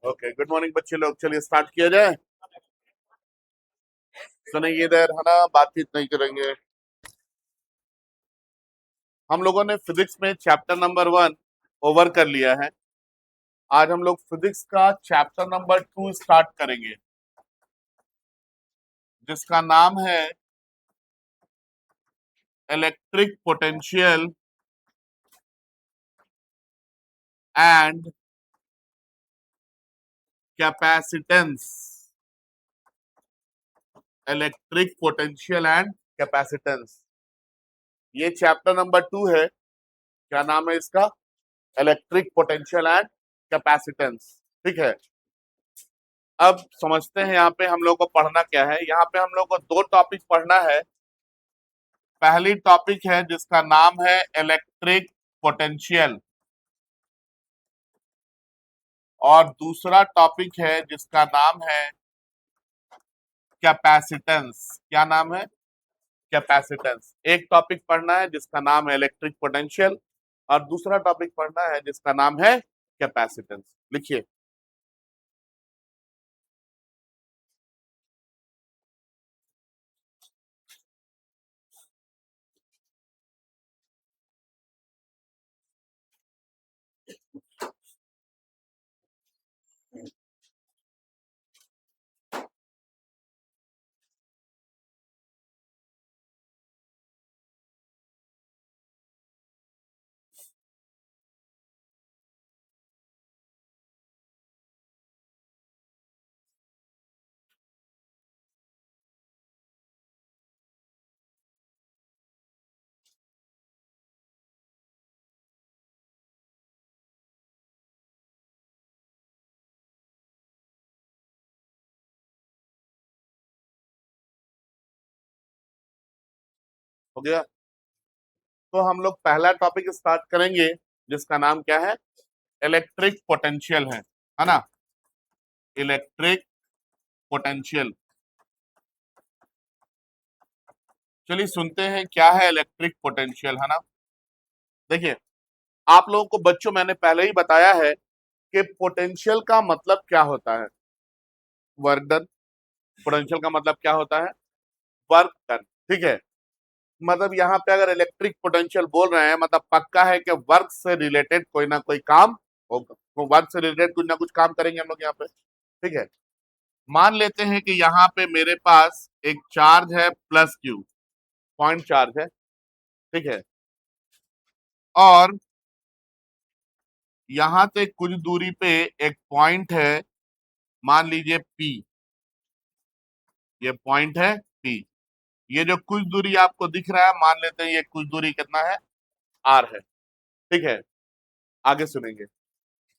Okay, good morning बच्चे लोग। चलिए स्टार्ट किया जाए। सुनेंगे इधर, है ना, बातचीत नहीं करेंगे। हम लोगों ने फिजिक्स में चैप्टर नंबर 1 ओवर कर लिया है। आज हम लोग फिजिक्स का चैप्टर नंबर 2 स्टार्ट करेंगे, जिसका नाम है electric potential and capacitance. Electric potential and capacitance, ये चैप्टर नंबर 2 है। क्या नाम है इसका? Electric potential and capacitance. ठीक है, अब समझते हैं यहाँ पे हम लोग को पढ़ना क्या है। यहाँ पे हम लोग को 2 टॉपिक पढ़ना है। पहली टॉपिक है जिसका नाम है इलेक्ट्रिक पोटेंशियल, और दूसरा टॉपिक है जिसका नाम है कैपेसिटेंस। क्या नाम है? कैपेसिटेंस। एक टॉपिक पढ़ना है जिसका नाम है इलेक्ट्रिक पोटेंशियल, और दूसरा टॉपिक पढ़ना है जिसका नाम है कैपेसिटेंस। लिखिए। हो गया? तो हम लोग पहला टॉपिक स्टार्ट करेंगे जिसका नाम क्या है? इलेक्ट्रिक पोटेंशियल है ना? Electric potential. चलिए सुनते हैं क्या है इलेक्ट्रिक पोटेंशियल, है ना। देखिए, आप लोगों को बच्चों मैंने पहले ही बताया है कि पोटेंशियल का मतलब क्या होता है। Work done. पोटेंशियल का मतलब क्या होता है? Work done. ठीक है, मतलब यहाँ पे अगर इलेक्ट्रिक पोटेंशियल बोल रहे हैं, मतलब पक्का है कि वर्क से रिलेटेड कोई ना कोई काम होगा। तो वर्क से रिलेटेड कुछ ना कुछ काम करेंगे हम लोग यहाँ पे। ठीक है, मान लेते हैं कि यहाँ पे मेरे पास एक चार्ज है प्लस क्यू, पॉइंट चार्ज है। ठीक है, और यहां से कुछ दूरी पे एक पॉइंट है, मान लीजिए पी। ये पॉइंट है पी। ये जो कुछ दूरी आपको दिख रहा है, मान लेते हैं ये कुछ दूरी कितना है? आर है। ठीक है, आगे सुनेंगे।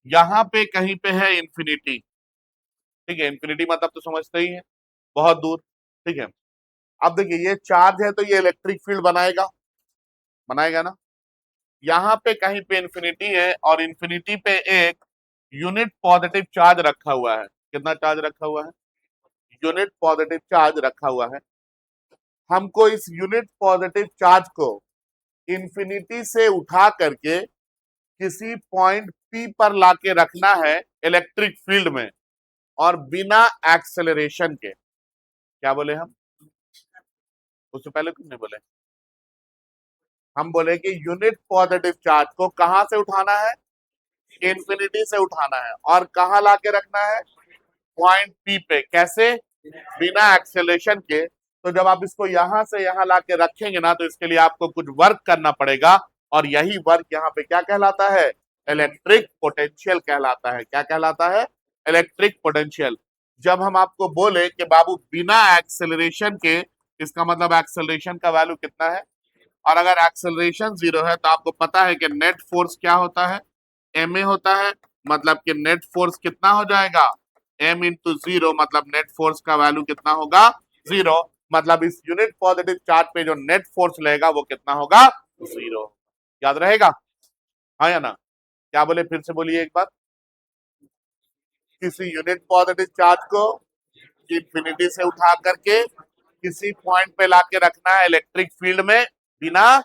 यहाँ पे कहीं पे है इंफिनिटी। ठीक है, इंफिनिटी मतलब तो समझते ही है, बहुत दूर। ठीक है, अब देखिए ये चार्ज है तो ये इलेक्ट्रिक फील्ड बनाएगा, बनाएगा ना। यहाँ पे कहीं पे इंफिनिटी है, और इंफिनिटी पे एक यूनिट पॉजिटिव चार्ज रखा हुआ है। कितना चार्ज रखा हुआ है? यूनिट पॉजिटिव चार्ज रखा हुआ है। हमको इस यूनिट पॉजिटिव चार्ज को इंफिनिटी से उठा करके किसी पॉइंट पी पर लाके रखना है इलेक्ट्रिक फील्ड में, और बिना एक्सेलरेशन के। क्या बोले हम? उससे पहले कुछ नहीं बोले। हम बोले कि यूनिट पॉजिटिव चार्ज को कहां से उठाना है? इंफिनिटी से उठाना है, और कहां लाके रखना है? पॉइंट पी पे। कैसे? बिना एक्सेलरेशन के। तो जब आप इसको यहां से यहां लाके रखेंगे ना, तो इसके लिए आपको कुछ वर्क करना पड़ेगा, और यही वर्क यहाँ पे क्या कहलाता है? इलेक्ट्रिक पोटेंशियल कहलाता है। क्या कहलाता है? Electric potential. जब हम आपको बोले कि बाबू बिना एक्सेलरेशन के, इसका मतलब एक्सेलरेशन का वैल्यू कितना है? और अगर एक्सेलरेशन 0 है तो आपको पता है कि नेट फोर्स क्या होता है? एम ए होता है। मतलब कि नेट फोर्स कितना हो जाएगा? एम इंटू 0, मतलब नेट फोर्स का वैल्यू कितना होगा? 0। मतलब इस यूनिट पॉजिटिव चार्ज पे जो नेट फोर्स लगेगा वो कितना होगा? 0। याद रहेगा? हाँ या ना? क्या बोले, फिर से बोलिए एक बार। किसी यूनिट पॉजिटिव चार्ज को इंफिनिटी से उठा करके किसी पॉइंट पे लाके रखना है इलेक्ट्रिक फील्ड में, बिना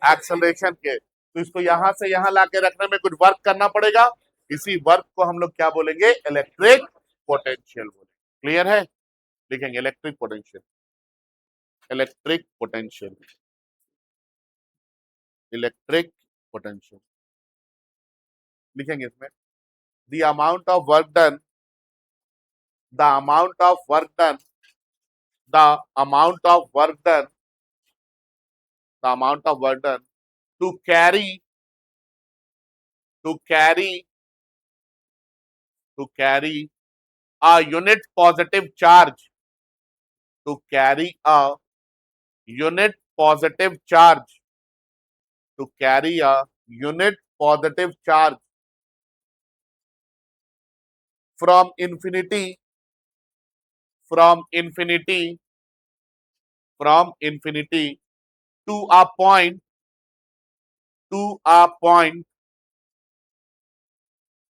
एक्सेलरेशन के। तो इसको यहां से यहां लाके रखने में कुछ वर्क करना पड़ेगा, इसी वर्क को हम लोग क्या बोलेंगे, इलेक्ट्रिक पोटेंशियल बोलेंगे। क्लियर है? लिखेंगे electric potential, electric potential, electric potential लिखेंगे इसमें। The amount of work done, the amount of work done, the amount of work done, the amount of work done to carry, to carry, to carry a unit positive charge, to carry a unit positive charge, to carry a unit positive charge from infinity, from infinity, from infinity to a point, to a point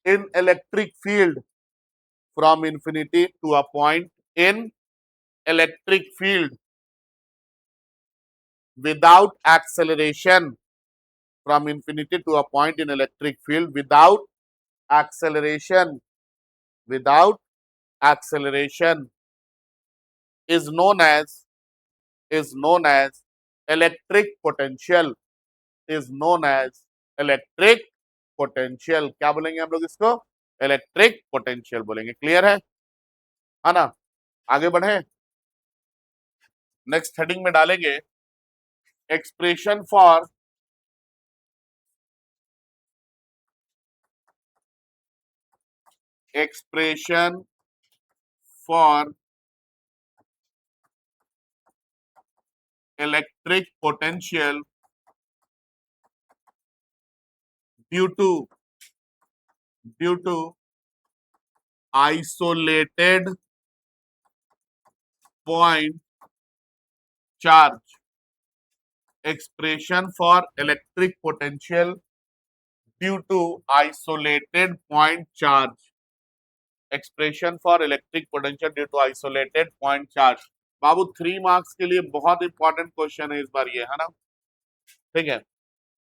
in electric field, from infinity to a point in electric field without acceleration, from infinity to a point in electric field without acceleration, without acceleration is known as, is known as electric potential, is known as electric potential। क्या बोलेंगे हम लोग इसको, electric potential बोलेंगे। Clear है ना? आगे बढ़े, नेक्स्ट हेडिंग में डालेंगे expression for, expression for electric potential due to, due to isolated point charge, expression for electric potential due to isolated point charge, expression for electric potential due to isolated point charge। Babu 3 marks के लिए बहुत important question है इस बार ये, है ना? ठीक है,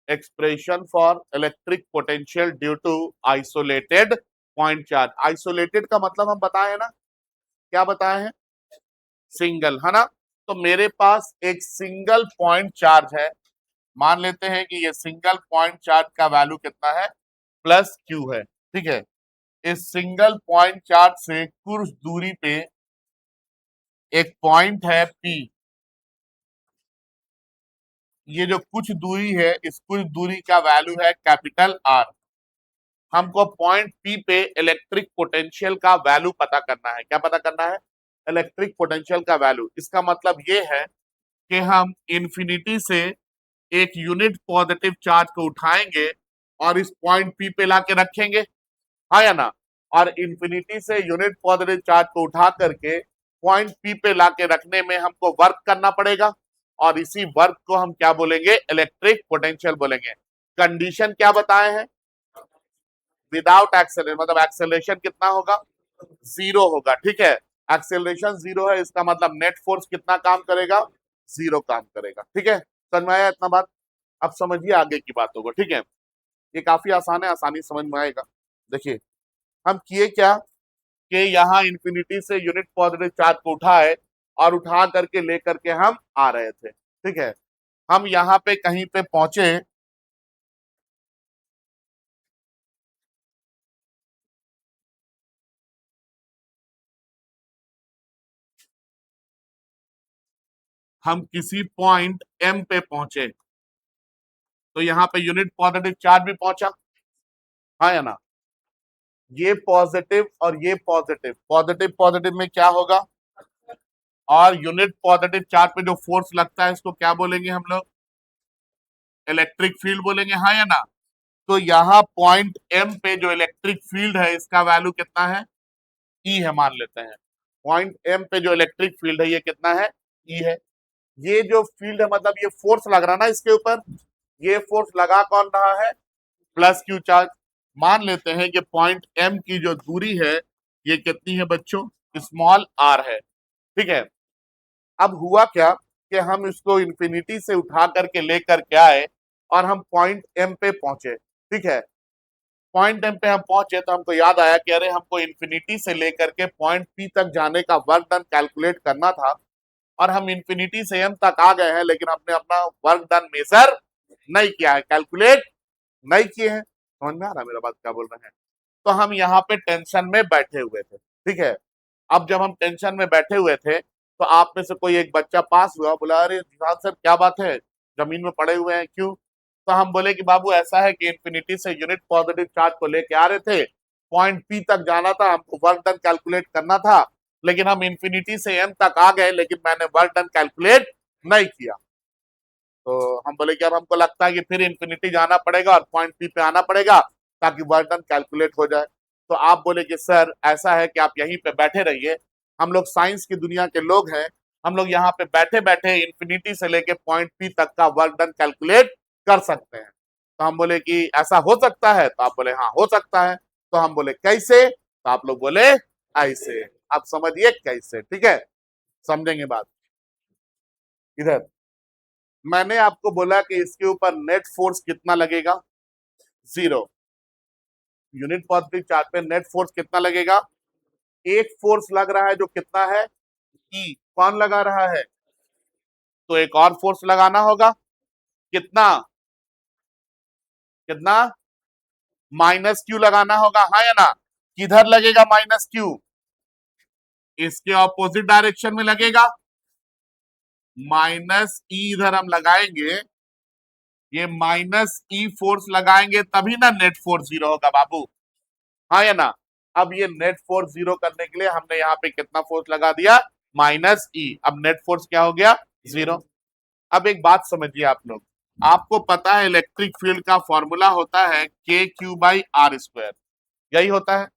expression for electric potential due to isolated point charge. Isolated का मतलब हम बताए हैं ना, क्या बताए हैं, सिंगल, है ना? तो मेरे पास एक सिंगल पॉइंट चार्ज है, मान लेते हैं कि ये सिंगल पॉइंट चार्ज का वैल्यू कितना है, प्लस क्यू है। ठीक है, इस सिंगल पॉइंट चार्ज से कुछ दूरी पे एक पॉइंट है पी, ये जो कुछ दूरी है, इस कुछ दूरी का वैल्यू है कैपिटल आर। हमको पॉइंट पी पे इलेक्ट्रिक पोटेंशियल का वैल्यू पता करना है। क्या पता करना है, इलेक्ट्रिक पोटेंशियल का वैल्यू। इसका मतलब ये है कि हम इन्फिनिटी से एक यूनिट पॉजिटिव चार्ज को उठाएंगे और इस पॉइंट पी पे लाके रखेंगे, हाँ या ना? और इन्फिनिटी से यूनिट पॉजिटिव चार्ज को उठा करके पॉइंट पी पे लाके रखने में हमको वर्क करना पड़ेगा, और इसी वर्क को हम क्या बोलेंगे, इलेक्ट्रिक पोटेंशियल बोलेंगे। कंडीशन क्या बताए हैं, विदाउट एक्सेलरेशन, मतलब एक्सेलरेशन कितना होगा, जीरो होगा। ठीक है, एक्सेलरेशन जीरो है, इसका मतलब नेट फोर्स कितना काम करेगा, जीरो काम करेगा। ठीक है, समझ में आया इतना बात? अब समझिए आगे की बातों को। ठीक है, ये काफी आसान है, आसानी समझ में आएगा। देखिए हम किए क्या कि यहाँ इंफिनिटी से यूनिट पॉजिटिव चार्ज को उठाए और उठा करके लेकर के हम आ रहे थे। ठीक है, हम यहाँ पे कहीं पे पहुंचे, हम किसी पॉइंट एम पे पहुंचे, तो यहाँ पे यूनिट पॉजिटिव चार्ज भी पहुंचा, हाँ या ना? ये पॉजिटिव और ये पॉजिटिव, पॉजिटिव पॉजिटिव में क्या होगा, और यूनिट पॉजिटिव चार्ज पे जो फोर्स लगता है इसको क्या बोलेंगे हम लोग, इलेक्ट्रिक फील्ड बोलेंगे, हाँ या ना? तो यहाँ पॉइंट एम पे जो इलेक्ट्रिक फील्ड है इसका वैल्यू कितना है, ई है, मान लेते हैं। पॉइंट एम पे जो इलेक्ट्रिक फील्ड है ये कितना है, ई है। ये जो फील्ड है मतलब ये फोर्स लग रहा ना इसके ऊपर, ये फोर्स लगा कौन रहा है, प्लस क्यू चार्ज। मान लेते हैं कि पॉइंट एम की जो दूरी है ये कितनी है बच्चों, स्मॉल आर है। ठीक है, अब हुआ क्या कि हम इसको इंफिनिटी से उठा करके लेकर के आए और हम पॉइंट एम पे पहुंचे, ठीक है। पॉइंट एम पे हम पहुंचे तो हमको याद आया कि अरे हमको इंफिनिटी से लेकर के पॉइंट पी तक जाने का वर्क डन कैलकुलेट करना था, और हम इंफिनिटी से एम तक आ गए हैं, लेकिन हमने अपना वर्क डन मेजर नहीं किया है, कैलकुलेट नहीं किए हैं। समझ में आ रहा है मेरा बात क्या बोल रहे हैं? तो हम यहाँ पे टेंशन में बैठे हुए थे, ठीक है। अब जब हम टेंशन में बैठे हुए थे तो आप में से कोई एक बच्चा पास हुआ, बोला अरे जिहाद सर क्या बात है, जमीन में पड़े हुए हैं क्यों? तो हम बोले कि बाबू ऐसा है कि इंफिनिटी से यूनिट पॉजिटिव चार्ज को लेके आ रहे थे, पॉइंट पी तक जाना था, हमको वर्क डन कैलकुलेट करना था, लेकिन हम इंफिनिटी से एम तक आ गए, लेकिन मैंने वर्क डन कैलकुलेट नहीं किया। तो हम बोले कि अब हमको लगता है कि फिर इंफिनिटी जाना पड़ेगा और पॉइंट पी पे आना पड़ेगा ताकि वर्क डन कैलकुलेट हो जाए। तो आप बोले कि सर ऐसा है कि आप यहीं पे बैठे रहिए, हम लोग साइंस की दुनिया के लोग हैं, हम लोग यहाँ पे बैठे बैठे इंफिनिटी से लेके पॉइंट पी तक का वर्क डन कैलकुलेट कर सकते हैं। तो हम बोले कि ऐसा हो सकता है? तो आप बोले हाँ हो सकता है। तो हम बोले कैसे? तो आप लोग बोले ऐसे। आप समझिए कैसे, ठीक है, समझेंगे बात। इधर मैंने आपको बोला कि इसके ऊपर नेट फोर्स कितना लगेगा? 0। यूनिट पॉजिटिव चार्ज पे नेट फोर्स कितना लगेगा? एक फोर्स लग रहा है जो कितना है? ई। कौन लगा रहा है? तो एक और फोर्स लगाना होगा, कितना? कितना? माइनस क्यू लगाना होगा, हाँ या ना? किधर लगेगा माइनस क्यू? इसके ऑपोजिट डायरेक्शन में लगेगा। माइनस ई इधर हम लगाएंगे, ये माइनस ई फोर्स लगाएंगे तभी ना नेट फोर्स 0 होगा बाबू, हाँ या ना? अब ये नेट फोर्स 0 करने के लिए हमने यहाँ पे कितना फोर्स लगा दिया? माइनस ई। अब नेट फोर्स क्या हो गया? 0। अब एक बात समझिए आप लोग, आपको पता है इलेक्ट्रिक फील्ड का फॉर्मूला होता है के क्यू बाई आर स्क्वायर, यही होता है।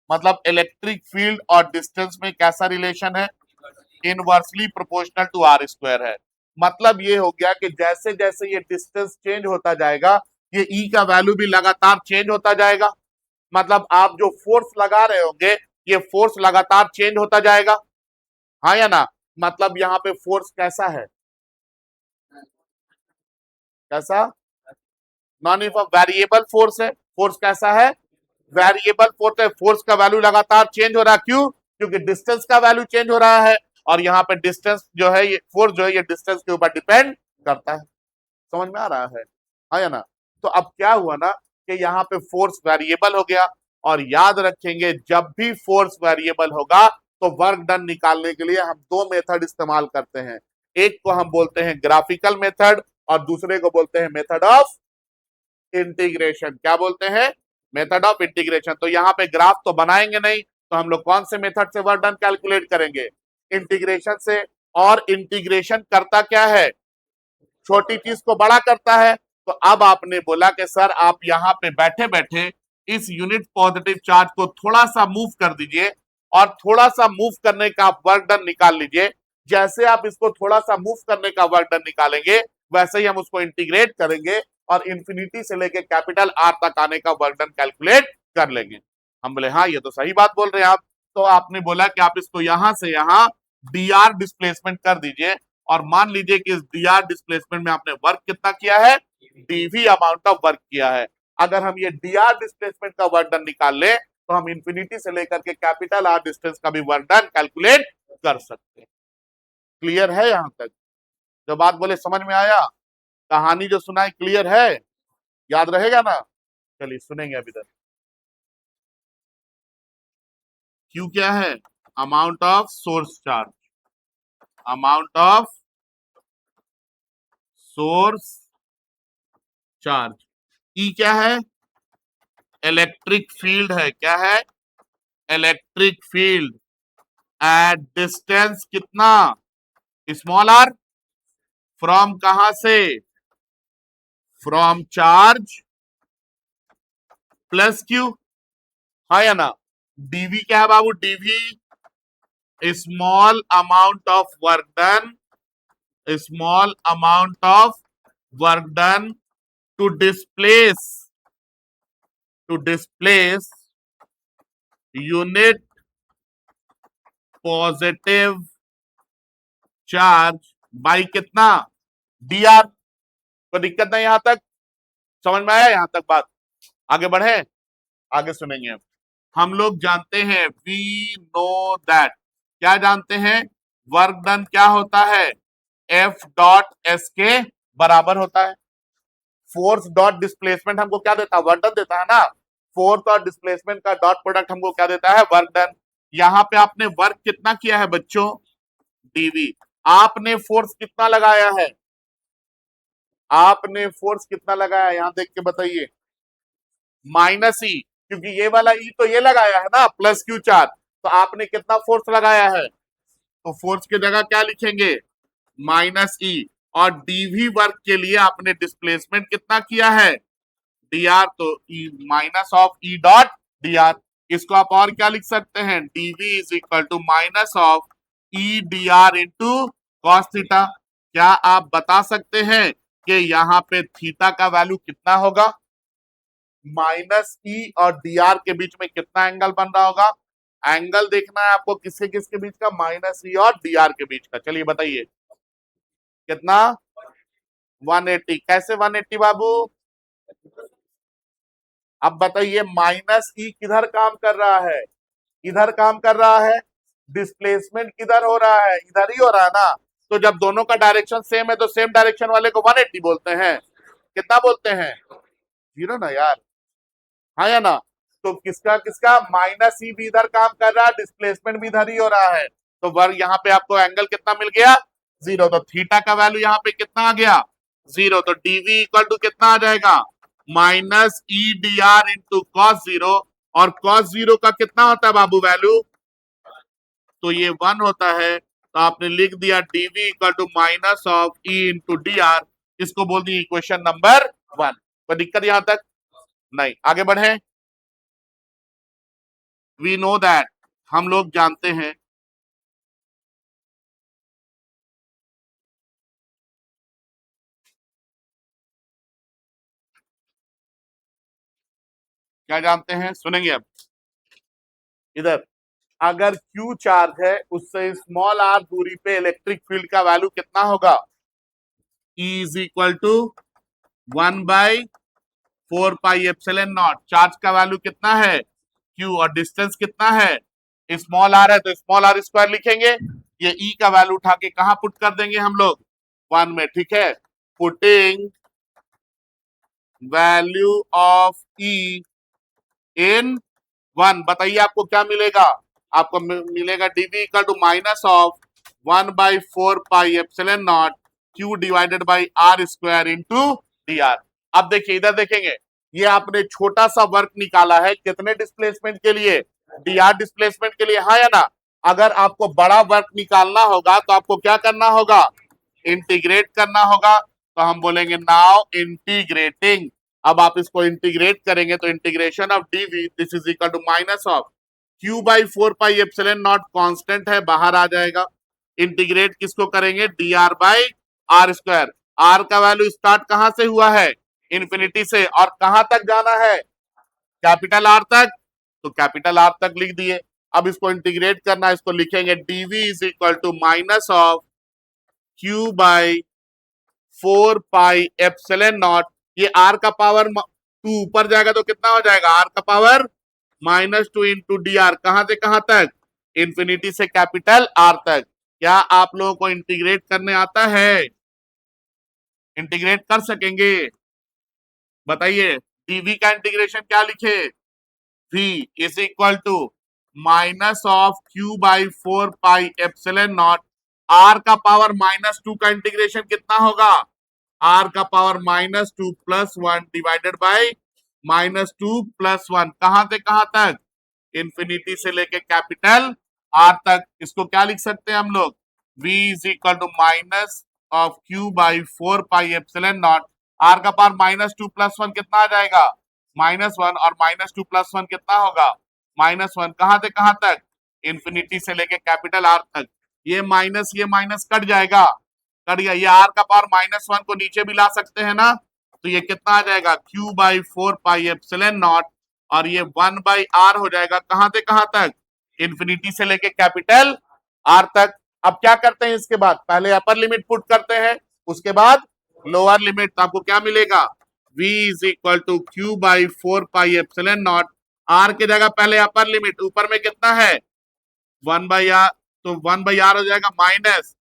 मतलब इलेक्ट्रिक फील्ड और डिस्टेंस में कैसा रिलेशन है? Inversely proportional to R square है। मतलब ये हो गया कि जैसे जैसे ये डिस्टेंस चेंज होता जाएगा, ये ई का वैल्यू भी लगातार चेंज होता जाएगा। मतलब आप जो फोर्स लगा रहे होंगे, ये फोर्स लगातार चेंज होता जाएगा, हाँ या ना? मतलब यहाँ पे फोर्स कैसा है? कैसा? नॉन इफ वेरिएबल फोर्स है। फोर्स कैसा है? वेरिएबल फोर्स है। फोर्स का वैल्यू लगातार चेंज हो रहा है, क्यों? क्योंकि डिस्टेंस का वैल्यू चेंज हो रहा है, और यहाँ पे डिस्टेंस जो है, ये फोर्स जो है, ये डिस्टेंस के ऊपर डिपेंड करता है। समझ में आ रहा है, हाँ या ना? तो अब क्या हुआ ना कि यहाँ पे फोर्स वेरिएबल हो गया, और याद रखेंगे जब भी फोर्स वेरिएबल होगा तो वर्क डन निकालने के लिए हम दो मेथड इस्तेमाल करते हैं। एक को हम बोलते हैं ग्राफिकल मेथड, और दूसरे को बोलते हैं मेथड ऑफ इंटीग्रेशन। क्या बोलते हैं? Method of integration. तो यहाँ पे ग्राफ तो बनाएंगे नहीं, तो हम लोग कौन से मेथड से वर्क डन कैलकुलेट करेंगे? इंटीग्रेशन से। और इंटीग्रेशन करता क्या है? छोटी चीज को बड़ा करता है। तो अब आपने बोला कि सर आप यहाँ पे बैठे बैठे इस यूनिट पॉजिटिव चार्ज को थोड़ा सा मूव कर दीजिए, और थोड़ा सा मूव करने का आप वर्क डन निकाल लीजिए। जैसे आप इसको थोड़ा सा मूव करने का वर्क डन निकालेंगे, वैसे ही हम उसको इंटीग्रेट करेंगे और इंफिनिटी से लेके कैपिटल आर तक आने का वर्क डन कैलकुलेट कर लेंगे। हम बोले हाँ ये तो सही बात बोल रहे हैं आप। तो आपने बोला कि आप इसको यहां से यहां डी आर डिस्प्लेसमेंट कर दीजिए, और मान लीजिए कि इस dr डिस्प्लेसमेंट में आपने वर्क कितना किया है? dv अमाउंट ऑफ वर्क किया है। अगर हम ये dr डिस्प्लेसमेंट का वर्क डन निकाल ले तो हम इंफिनिटी से लेकर के कैपिटल आर डिस्टेंस का भी वर्क डन कैलकुलेट कर सकते हैं। क्लियर है यहां तक? जो बात बोले समझ में आया? कहानी जो सुनाई क्लियर है? याद रहेगा ना? चलिए सुनेंगे अभी तक। क्यू क्या है? Amount of source charge, amount of source charge. E क्या है? इलेक्ट्रिक फील्ड है। क्या है? इलेक्ट्रिक फील्ड एट डिस्टेंस कितना? Small R. फ्रॉम कहां से? फ्रॉम चार्ज प्लस क्यू, हाँ या ना? डीवी क्या है बाबू? DV small amount of work done, small amount of work done to displace, to displace unit positive charge by कितना? D R. कोई दिक्कत नहीं यहां तक? समझ में आया यहां तक बात? आगे बढ़े, आगे सुनेंगे। हम लोग जानते हैं, वी नो दैट, क्या जानते हैं, वर्क डन क्या होता है, एफ डॉट एस के बराबर होता है। फोर्स डॉट डिस्प्लेसमेंट हमको क्या देता है, वर्क डन देता है ना। फोर्स और डिस्प्लेसमेंट का डॉट प्रोडक्ट हमको क्या देता है, वर्क डन। यहाँ पे आपने वर्क कितना किया है बच्चों, डीवी। आपने फोर्स कितना लगाया है, आपने फोर्स कितना लगाया है, यहां देख के बताइए, माइनस ई, क्योंकि ये वाला ई तो ये लगाया है ना, प्लस क्यू चार्ज, तो आपने कितना फोर्स लगाया है, तो फोर्स की जगह क्या लिखेंगे, माइनस ई। और डीवी वर्क के लिए आपने डिस्प्लेसमेंट कितना किया है, डी आर, तो E minus of E dot D R. इसको आप और क्या लिख सकते हैं, DV is equal to minus of E D R into cos theta. क्या आप बता सकते हैं कि यहाँ पे थीटा का वैल्यू कितना होगा, माइनस ई और डी आर के बीच में कितना एंगल बन रहा होगा, एंगल देखना है आपको किसके किसके बीच का, माइनस ई और डी आर के बीच का। चलिए बताइए कितना, 180। कैसे 180 बाबू, अब बताइए माइनस ई किधर काम कर रहा है, इधर काम कर रहा है, डिस्प्लेसमेंट किधर हो रहा है, इधर ही हो रहा है ना। तो जब दोनों का डायरेक्शन सेम है तो सेम डायरेक्शन वाले को 180 बोलते हैं। कितना बोलते हैं, जीरो ना यार, हाँ या ना। तो किसका किसका, माइनस ई भी इधर काम कर रहा है, डिस्प्लेसमेंट भी इधर ही हो रहा है, तो वर्ग यहाँ पे आपको एंगल कितना मिल गया, जीरो। तो थीटा का वैल्यू यहाँ पे कितना आ गया, जीरो। तो डीवी इक्वल टू कितना आ जाएगा, माइनस ई D R into cos zero. और कॉस जीरो का कितना होता है बाबू वैल्यू, तो ये 1 होता है। तो आपने लिख दिया D V equal to minus of E into D R. इसको बोल दी इक्वेशन नंबर 1। कोई दिक्कत यहां तक नहीं, आगे बढ़े। वी नो दैट, हम लोग जानते हैं, क्या जानते हैं, सुनेंगे अब इधर। अगर Q चार्ज है, उससे स्मॉल r दूरी पे इलेक्ट्रिक फील्ड का वैल्यू कितना होगा, E is equal to 1/4 pi epsilon naught. Charge का वैल्यू कितना है Q, और डिस्टेंस कितना है, स्मॉल r है, तो स्मॉल r स्क्वायर लिखेंगे। ये E का वैल्यू उठा के कहां पुट कर देंगे हम लोग, 1 में, ठीक है। Putting value of E in 1, बताइए आपको क्या मिलेगा, आपको मिलेगा D V equal to minus of 1/4 pi epsilon naught Q divided by R square into D R. अब देखिए इधर देखेंगे, ये आपने छोटा सा वर्क निकाला है कितने डिस्प्लेसमेंट के लिए, डी आर डिस्प्लेसमेंट के लिए, हाँ या ना। अगर आपको बड़ा वर्क निकालना होगा तो आपको क्या करना होगा, इंटीग्रेट करना होगा। तो हम बोलेंगे नाउ इंटीग्रेटिंग। अब आप इसको इंटीग्रेट करेंगे तो integration of D V this is equal to minus of Q by 4 pi epsilon naught, constant है बाहर आ जाएगा। इंटीग्रेट किसको करेंगे, D R by R square. R का वैल्यू स्टार्ट कहां से हुआ है, इंफिनिटी से, और कहां तक जाना है, कैपिटल आर तक, तो कैपिटल आर तक लिख दिए। अब इसको इंटीग्रेट करना, इसको लिखेंगे D V is equal to minus of Q by 4 pi epsilon naught. ये आर का पावर 2 ऊपर जाएगा तो कितना हो जाएगा, आर का पावर -2 इंटू डी आर। कहां से कहां तक, इंफिनिटी से कैपिटल आर तक। क्या आप लोगों को इंटीग्रेट करने आता है, इंटीग्रेट कर सकेंगे, बताइए। डीवी का इंटीग्रेशन क्या लिखे, v is equal to minus of Q by 4 pi epsilon naught. R का पावर -2 का इंटीग्रेशन कितना होगा, आर का power -2 plus 1 divided by -2 plus 1। कहां से कहां तक, इंफिनिटी से लेके कैपिटल आर तक। इसको क्या लिख सकते हैं हम लोग, v is equal to minus of Q by 4 pi epsilon naught. R का पावर -2 प्लस 1 कितना आ जाएगा, -1, और -2 प्लस 1 कितना होगा, -1। कहां से कहां तक, इंफिनिटी से लेके कैपिटल आर तक। ये माइनस कट जाएगा, कट गया। ये आर का पावर -1 को नीचे भी ला सकते हैं ना, तो ये कितना आ जाएगा, Q by 4 pi epsilon not, और ये 1/r हो जाएगा। कहां से कहां तक, इंफिनिटी से लेके कैपिटल आर तक। अब क्या करते हैं इसके बाद, पहले अपर लिमिट पुट करते हैं, उसके बाद लोअर लिमिट। तो आपको क्या मिलेगा, V is equal to Q by 4 pi epsilon naught. R की जगह पहले अपर लिमिट, ऊपर में कितना है 1/r, तो 1/r हो जाएगा माइनस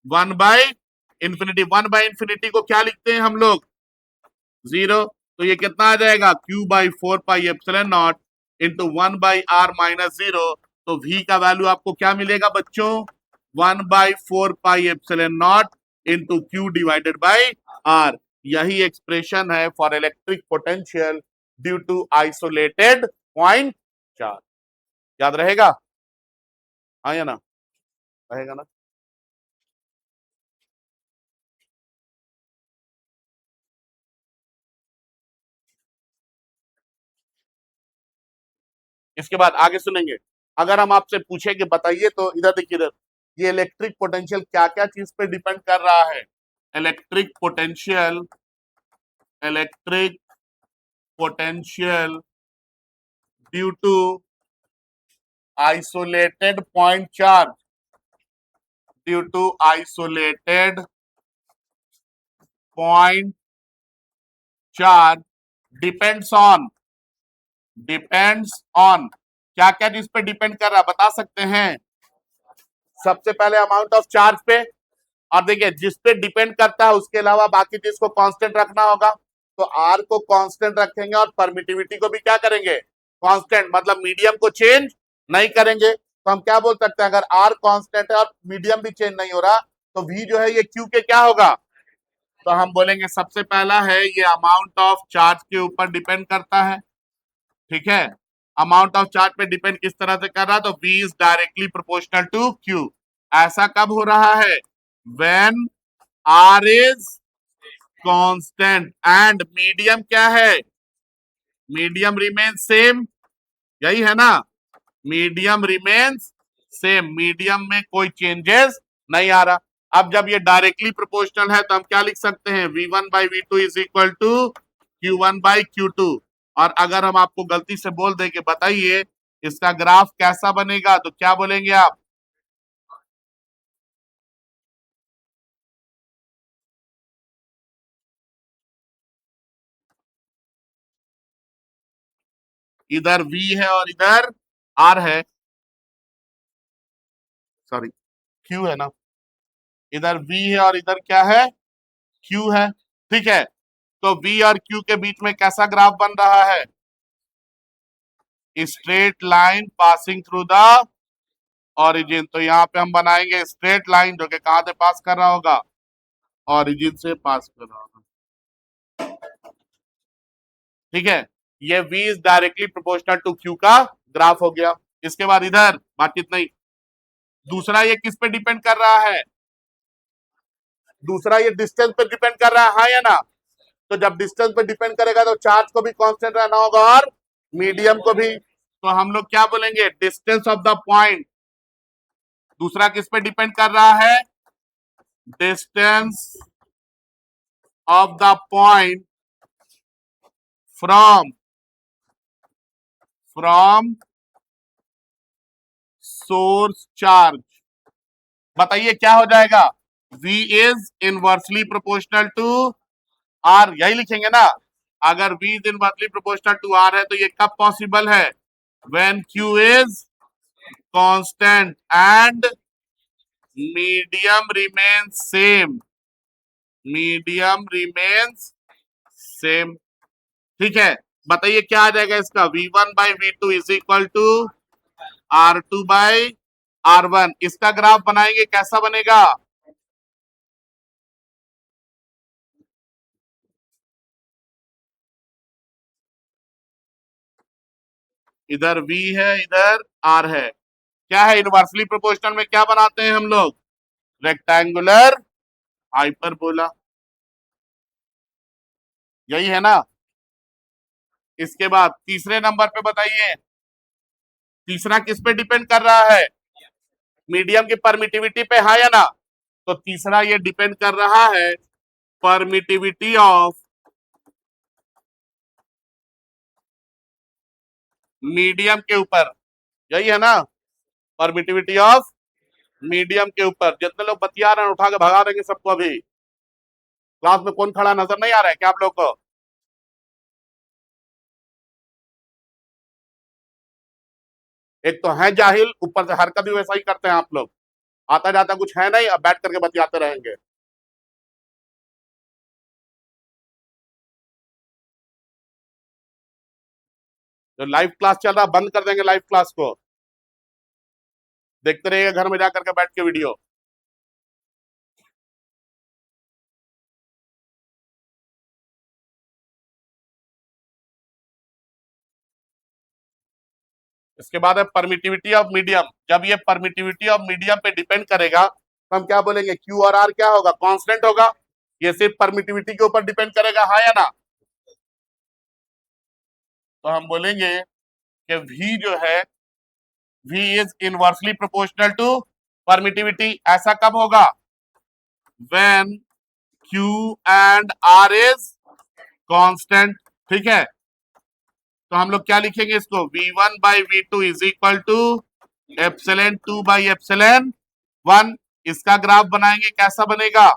1/इंफिनिटी। 1/इंफिनिटी को क्या लिखते हैं हम लोग 0, तो ये कितना आ जाएगा Q by 4 pi epsilon naught into 1/r minus 0। तो V का वैल्यू आपको क्या मिलेगा बच्चों 1/4 pi epsilon naught into Q divided by R। यही एक्सप्रेशन है for electric potential due to isolated point charge. याद रहेगा, हाँ या ना, रहेगा ना। इसके बाद आगे सुनेंगे। अगर हम आपसे पूछे कि बताइए, तो इधर देखिए, इधर ये इलेक्ट्रिक पोटेंशियल क्या क्या चीज पे डिपेंड कर रहा है। Electric potential, electric potential due to isolated point charge, due to isolated point charge depends on, depends on क्या क्या चीज पे डिपेंड कर रहा है बता सकते हैं। सबसे पहले अमाउंट ऑफ चार्ज पे, और देखिए जिस पे डिपेंड करता है उसके अलावा बाकी चीज को कांस्टेंट रखना होगा। तो आर को कांस्टेंट रखेंगे और परमिटिविटी को भी क्या करेंगे कांस्टेंट, मतलब मीडियम को चेंज नहीं करेंगे। तो हम क्या बोल सकते हैं, अगर आर कांस्टेंट है और मीडियम भी चेंज नहीं हो रहा, तो वी जो है ये क्यू के क्या होगा। तो हम बोलेंगे सबसे पहला है ये अमाउंट ऑफ चार्ज के ऊपर डिपेंड करता है, ठीक है। अमाउंट ऑफ चार्ज पे डिपेंड किस तरह से कर रहा है, तो V is directly proportional to Q। ऐसा कब हो रहा है, when R is constant and medium क्या है, मीडियम रिमेन सेम, यही है ना, मीडियम रिमेन्स सेम, मीडियम में कोई चेंजेस नहीं आ रहा। अब जब ये डायरेक्टली प्रोपोर्शनल है तो हम क्या लिख सकते हैं V1/V2 is equal to Q1/Q2। और अगर हम आपको गलती से बोल दें कि बताइए इसका ग्राफ कैसा बनेगा, तो क्या बोलेंगे आप, इधर V है और इधर R है, सॉरी Q है ना, इधर V है और इधर क्या है Q है, ठीक है। तो V और Q के बीच में कैसा ग्राफ बन रहा है, straight line passing through the origin. तो यहाँ पे हम बनाएंगे स्ट्रेट लाइन जो कि कहां से पास कर रहा होगा, ऑरिजिन से पास कर रहा होगा, ठीक है। ये V is directly proportional to Q का ग्राफ हो गया। इसके बाद इधर बातचीत नहीं, दूसरा ये किस पे डिपेंड कर रहा है, दूसरा ये डिस्टेंस पे डिपेंड कर रहा है, हाँ या ना। तो जब डिस्टेंस पे डिपेंड करेगा तो चार्ज को भी कांस्टेंट रहना होगा और मीडियम को भी। तो हम लोग क्या बोलेंगे, डिस्टेंस ऑफ द पॉइंट, दूसरा किस पे डिपेंड कर रहा है, distance of the point from, from source charge. बताइए क्या हो जाएगा, V is inversely proportional to R, यही लिखेंगे ना। अगर V is inversely proportional to R है तो ये कब पॉसिबल है, when Q is constant and medium remains same, medium remains same, ठीक है। बताइए क्या आ जाएगा इसका, V1/V2 is equal to R2/R1। इसका ग्राफ बनाएंगे कैसा बनेगा, इधर V है इधर R है, क्या है इनवर्सली प्रोपोर्शनल में क्या बनाते हैं हम लोग, रेक्टेंगुलर हाइपरबोला, यही है ना। इसके बाद तीसरे नंबर पे बताइए, तीसरा किस पे डिपेंड कर रहा है, मीडियम की परमिटिविटी पे, हाँ या ना। तो तीसरा ये डिपेंड कर रहा है परमिटिविटी ऑफ मीडियम के ऊपर, यही है ना, परमिटिविटी ऑफ मीडियम के ऊपर। जितने लोग बतिया रहे हैं उठा के भगा देंगे सबको, अभी क्लास में कौन खड़ा नजर नहीं आ रहा है क्या आप लोग को, एक तो है जाहिल, ऊपर से हरकत भी वैसा ही करते हैं आप लोग। आता जाता कुछ है नहीं, अब बैठ करके बतियाते रहेंगे। जो लाइव क्लास चल रहा बंद कर देंगे लाइव क्लास को, देखते रहिए घर में जाकर के बैठ के वीडियो। इसके बाद है परमिटिविटी ऑफ मीडियम। जब ये परमिटिविटी ऑफ मीडियम पे डिपेंड करेगा तो हम क्या बोलेंगे, क्यू और आर क्या होगा, कांस्टेंट होगा। ये सिर्फ परमिटिविटी के ऊपर डिपेंड करेगा, हाँ या ना। तो हम बोलेंगे कि वी जो है, V is inversely proportional to permittivity. ऐसा कब होगा, when Q and R is constant. ठीक है, तो हम लोग क्या लिखेंगे इसको, V1/V2 इज इक्वल टू ε2/ε1। इसका ग्राफ बनाएंगे, कैसा बनेगा,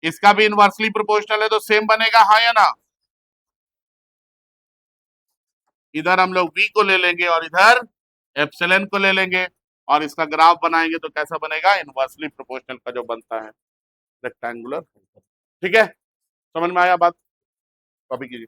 इसका भी इनवर्सली प्रोपोर्शनल है तो सेम बनेगा, हाँ या ना। इधर हम लोग V को ले लेंगे और इधर एप्सिलॉन को ले लेंगे, और इसका ग्राफ बनाएंगे तो कैसा बनेगा, इनवर्सली प्रोपोर्शनल का जो बनता है रेक्टेंगुलर। ठीक है, समझ में आया बात, कॉपी कीजिए।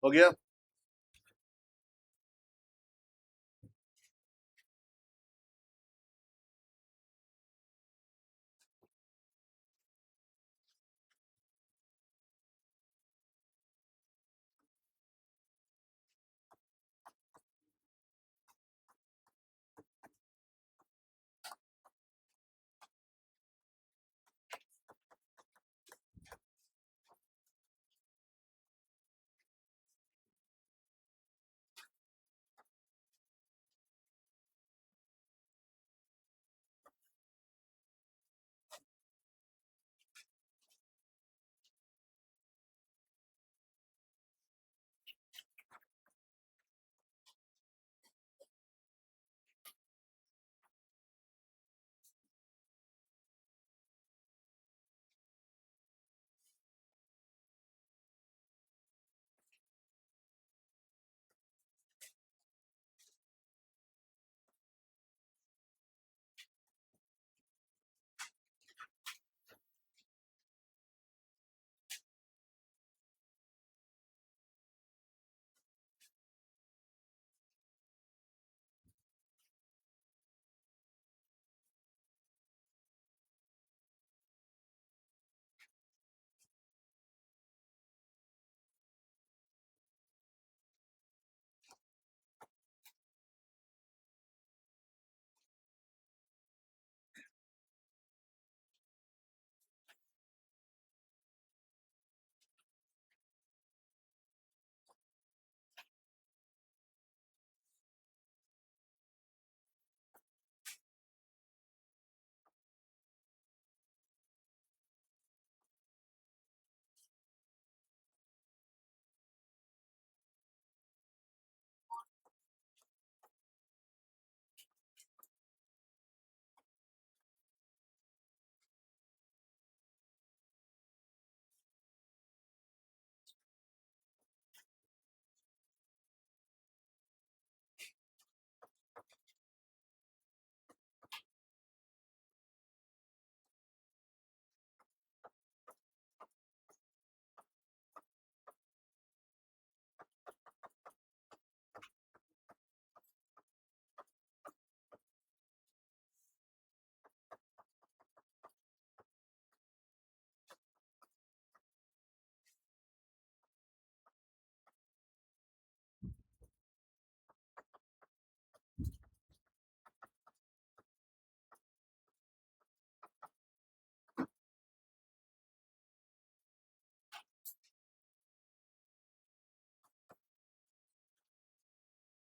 हो गया।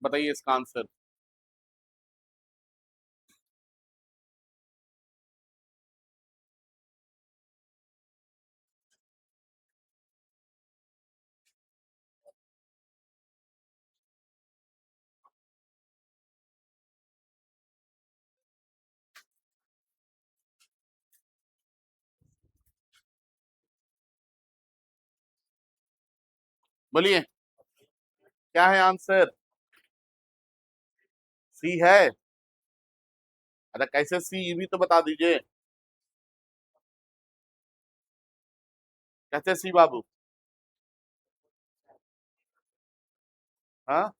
बताइए इसका आंसर। बोलिए क्या है आंसर। सी है। अच्छा कैसे सी, ये भी तो बता दीजिए। कैसे सी बाबू। हाँ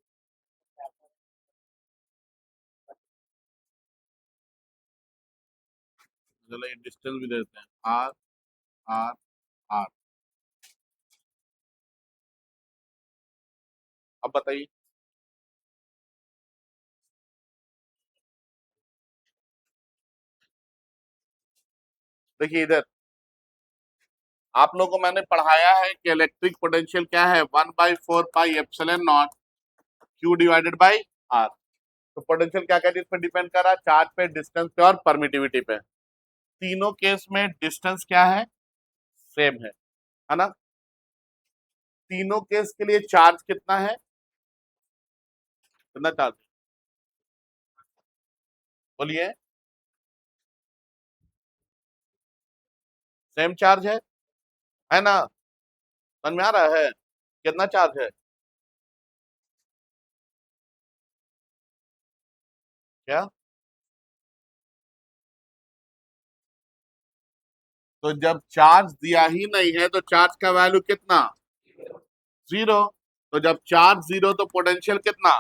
चलो ये डिस्टेंस भी देते हैं, आर आर आर। अब बताइए। देखिए इधर आप लोगों को मैंने पढ़ाया है कि इलेक्ट्रिक पोटेंशियल क्या है, 1/4 pi epsilon naught Q divided by R. तो पोटेंशियल क्या क्या चीज पे डिपेंड कर रहा है, चार्ज पे, डिस्टेंस पे और परमिटिविटी पे। तीनों केस में डिस्टेंस क्या है, सेम है ना। तीनों केस के लिए चार्ज कितना है, कितना चार्ज, बोलिए। सेम चार्ज है ना। समझ में आ रहा है कितना चार्ज है। क्या, तो जब चार्ज दिया ही नहीं है तो चार्ज का वैल्यू कितना, जीरो। तो जब चार्ज जीरो तो पोटेंशियल कितना,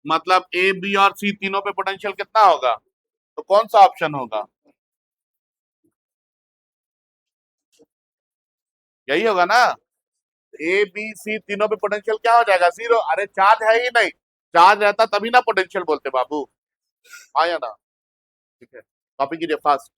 मतलब ए बी और सी तीनों पे पोटेंशियल कितना होगा, तो कौन सा ऑप्शन होगा, यही होगा ना। ए बी सी तीनों पे पोटेंशियल क्या हो जाएगा, जीरो। अरे चार्ज है ही नहीं, चार्ज रहता तभी ना पोटेंशियल बोलते बाबू, आया ना। ठीक है, कॉपी कीजिए फास्ट।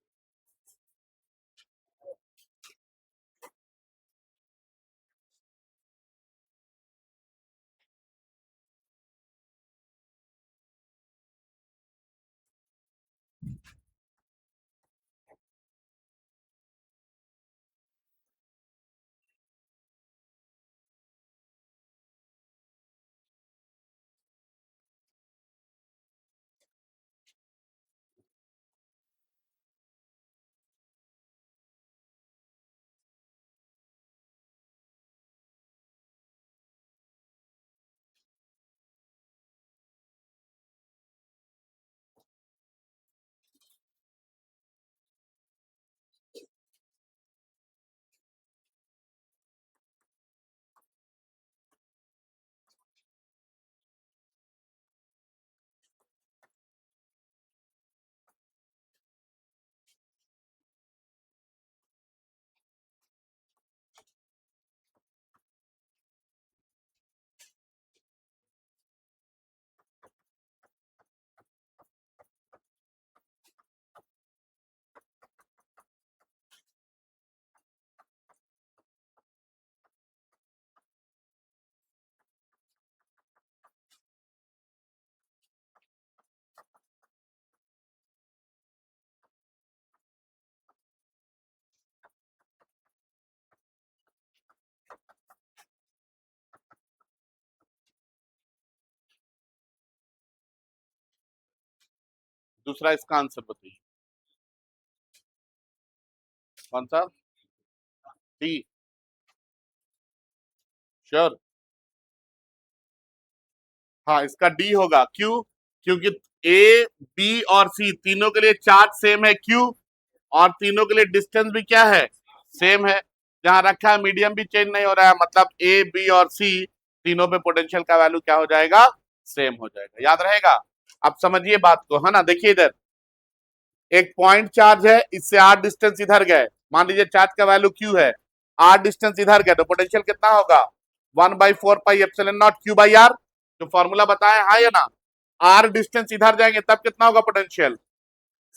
दूसरा इसका आंसर बताइए, कौन सा, डी, श्योर। हाँ इसका डी होगा, क्यों, क्योंकि ए बी और सी तीनों के लिए चार्ज सेम है, क्यू, और तीनों के लिए डिस्टेंस भी क्या है, सेम है। जहां रखा है मीडियम भी चेंज नहीं हो रहा है, मतलब ए बी और सी तीनों पे पोटेंशियल का वैल्यू क्या हो जाएगा, सेम हो जाएगा, याद रहेगा। अब समझिए बात को, है ना, देखिए इधर एक पॉइंट चार्ज है, इससे आर डिस्टेंस इधर गए, मान लीजिए चार्ज का वैल्यू क्यू है, आर डिस्टेंस इधर गए, तो पोटेंशियल कितना होगा, 1/4 pi epsilon naught Q by R, जो फॉर्मूला बताया, हाँ या ना। आर डिस्टेंस इधर जाएंगे तब कितना होगा पोटेंशियल,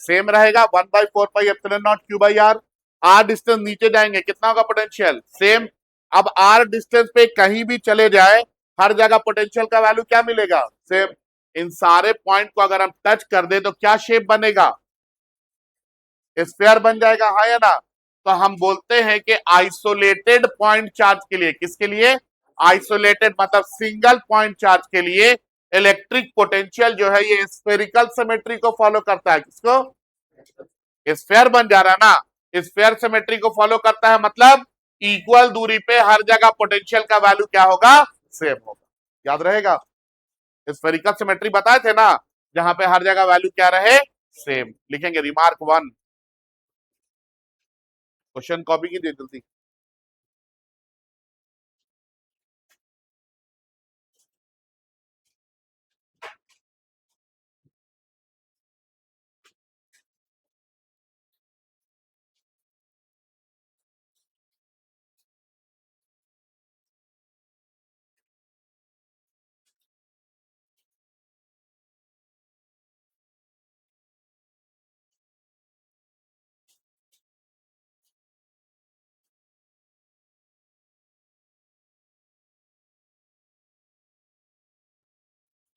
सेम रहेगा, 1/4 pi epsilon naught Q by R. R distance नीचे जाएंगे कितना होगा पोटेंशियल, सेम। अब आर डिस्टेंस पे कहीं भी चले जाए, हर जगह पोटेंशियल का वैल्यू क्या मिलेगा, सेम। इन सारे पॉइंट को अगर हम टच कर दे तो क्या शेप बनेगा, स्फीयर बन जाएगा, हाँ या ना। तो हम बोलते हैं कि आइसोलेटेड पॉइंट चार्ज के लिए, किसके लिए, आइसोलेटेड मतलब सिंगल पॉइंट चार्ज के लिए इलेक्ट्रिक पोटेंशियल जो है ये स्फेरिकल सिमेट्री को फॉलो करता है, किसको, स्फीयर बन जा रहा है ना, स्फीयर सिमेट्री को फॉलो करता है, मतलब इक्वल दूरी पे हर जगह पोटेंशियल का वैल्यू क्या होगा, सेम होगा, याद रहेगा। स्फेरिकल सिमेट्री बताए थे ना, जहां पे हर जगह वैल्यू क्या रहे, सेम। लिखेंगे रिमार्क 1, क्वेश्चन कॉपी कीजिए जल्दी।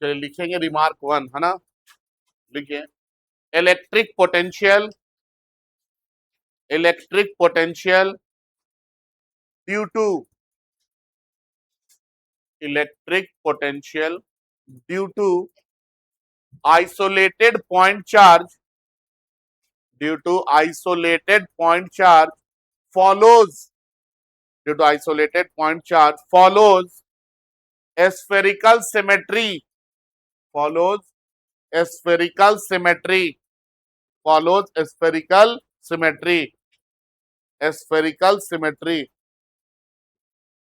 चलिए लिखेंगे रिमार्क 1, है ना, लिखिए, electric potential, electric potential due to, electric potential due to isolated point charge, due to isolated point charge follows, due to isolated point charge follows spherical symmetry, follows spherical symmetry, follows spherical symmetry, spherical symmetry,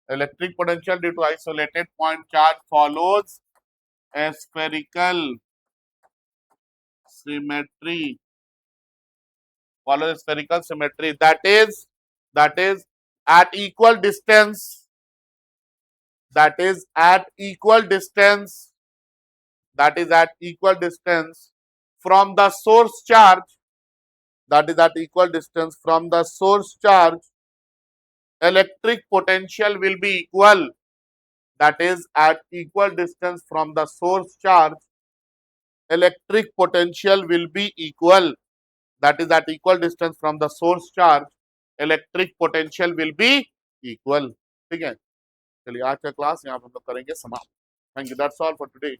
Electric potential due to isolated point charge follows a spherical symmetry. Follows spherical symmetry. That is at equal distance. That is at equal distance. That is at equal distance from the source charge. That is at equal distance from the source charge. Electric potential will be equal. That is at equal distance from the source charge. Electric potential will be equal. That is at equal distance from the source charge. Electric potential will be equal. ठीक है, चलिए आज का class यहाँ पर हम लोग करेंगे समाप्त. Thank you, that's all for today.